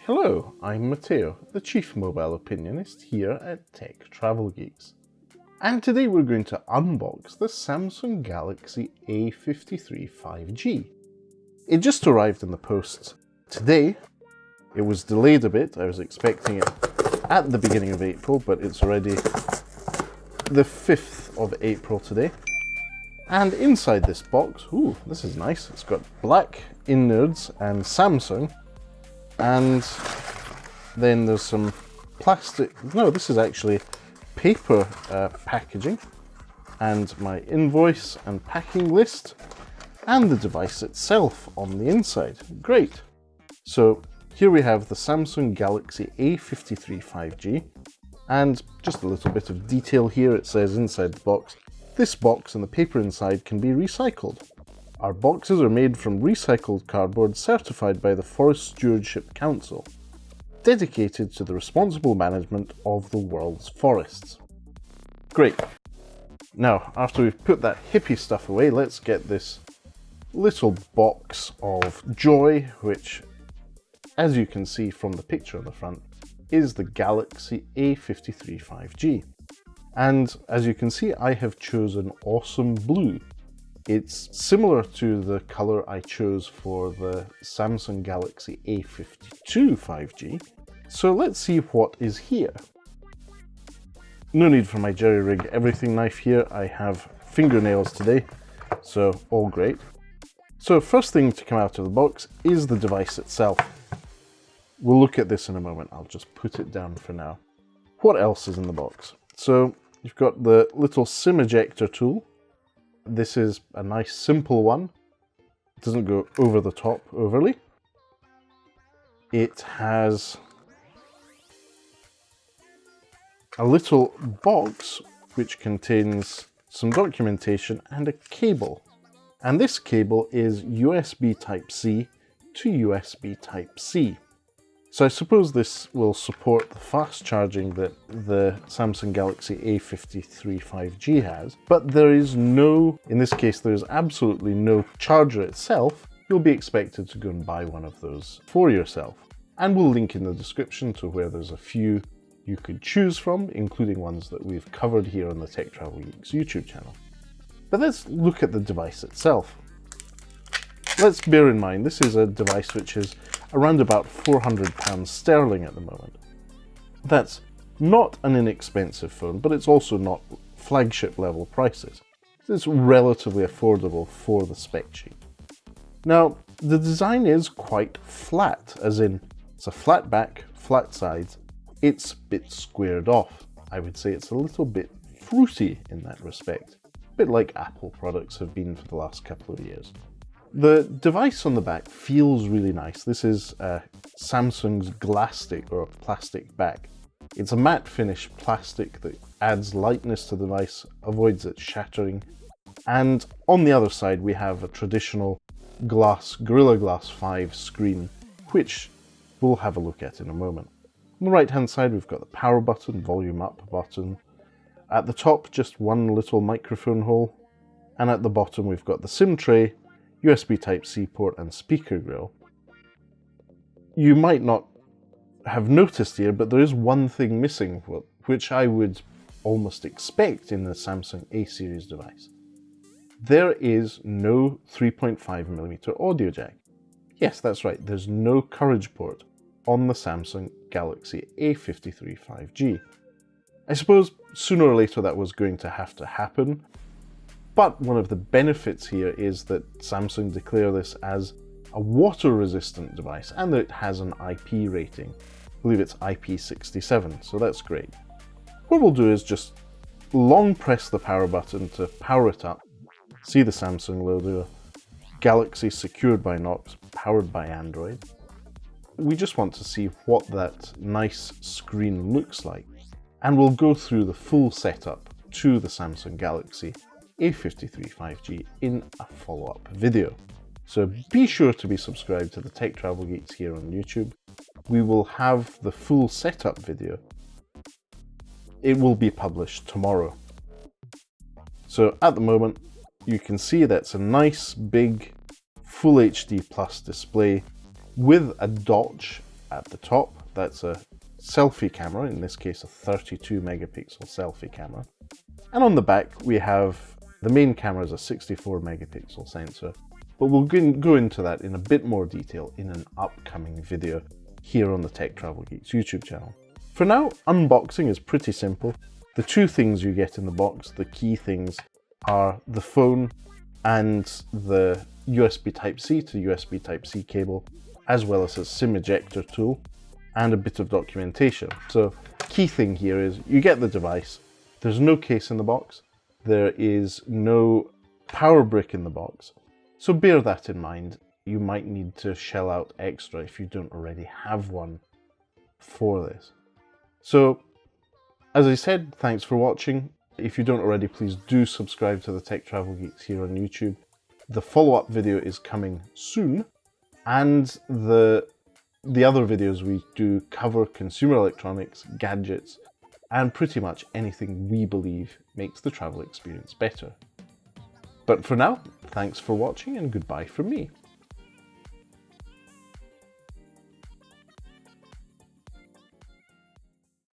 Hello, I'm Matteo, the Chief Mobile Opinionist here at Tech Travel Geeks. And today we're going to unbox the Samsung Galaxy A53 5G. It just arrived in the post today. It was delayed a bit. I was expecting it at the beginning of April, but it's already the 5th of April today. And inside this box, ooh, this is nice. It's got black innards and Samsung. And then there's some plastic, no, this is actually paper packaging, and my invoice and packing list, and the device itself on the inside. Great. So here we have the Samsung Galaxy A53 5G, and just a little bit of detail here. It says inside the box, this box and the paper inside can be recycled. Our boxes are made from recycled cardboard certified by the Forest Stewardship Council, dedicated to the responsible management of the world's forests. Great. Now, after we've put that hippie stuff away, let's get this little box of joy, which, as you can see from the picture on the front, is the Galaxy A53 5G. And as you can see, I have chosen Awesome Blue. It's similar to the color I chose for the Samsung Galaxy A52 5G. So let's see what is here. No need for my jerry rig everything knife here. I have fingernails today, so all great. So first thing to come out of the box is the device itself. We'll look at this in a moment. I'll just put it down for now. What else is in the box? So you've got the little SIM ejector tool. This is a nice simple one. It doesn't go over the top overly. It has a little box which contains some documentation and a cable. And this cable is USB Type-C to USB Type-C. So I suppose this will support the fast charging that the Samsung Galaxy A53 5G has, but there is no, in this case, there is absolutely no charger itself. You'll be expected to go and buy one of those for yourself. And we'll link in the description to where there's a few you could choose from, including ones that we've covered here on the Tech Travel Geeks YouTube channel. But let's look at the device itself. Let's bear in mind, this is a device which is around about £400 sterling at the moment. That's not an inexpensive phone, but it's also not flagship level prices. It's relatively affordable for the spec sheet. Now, the design is quite flat, as in it's a flat back, flat sides. It's a bit squared off. I would say it's a little bit fruity in that respect, a bit like Apple products have been for the last couple of years. The device on the back feels really nice. This is Samsung's Glastic, or plastic back. It's a matte finish plastic that adds lightness to the device, avoids it shattering. And on the other side we have a traditional glass, Gorilla Glass 5 screen, which we'll have a look at in a moment. On the right hand side we've got the power button, volume up button. At the top just one little microphone hole, and at the bottom we've got the SIM tray, USB Type-C port and speaker grill. You might not have noticed here, but there is one thing missing, which I would almost expect in the Samsung A series device. There is no 3.5mm audio jack. Yes, that's right, there's no Courage port on the Samsung Galaxy A53 5G. I suppose sooner or later that was going to have to happen. But one of the benefits here is that Samsung declare this as a water-resistant device and that it has an IP rating. I believe it's IP67, so that's great. What we'll do is just long press the power button to power it up. See the Samsung logo, Galaxy secured by Knox, powered by Android. We just want to see what that nice screen looks like. And we'll go through the full setup to the Samsung Galaxy A53 5G in a follow-up video. So be sure to be subscribed to the Tech Travel Geeks here on YouTube. We will have the full setup video. It will be published tomorrow. So at the moment, you can see that's a nice big Full HD Plus display with a notch At the top, that's a selfie camera, in this case a 32 megapixel selfie camera. And on the back we have the main camera is a 64 megapixel sensor, but we'll go into that in a bit more detail in an upcoming video here on the Tech Travel Geeks YouTube channel. For now, unboxing is pretty simple. The two things you get in the box, the key things, are the phone and the USB Type-C to USB Type-C cable, as well as a SIM ejector tool and a bit of documentation. So key thing here is you get the device, there's no case in the box, there is no power brick in the box, so bear that in mind. You might need to shell out extra if you don't already have one for this. So as I said, thanks for watching. If you don't already, please do subscribe to the Tech Travel Geeks here on YouTube. The follow-up video is coming soon, and the other videos we do cover consumer electronics, gadgets, and pretty much anything we believe makes the travel experience better. But for now, thanks for watching and goodbye from me.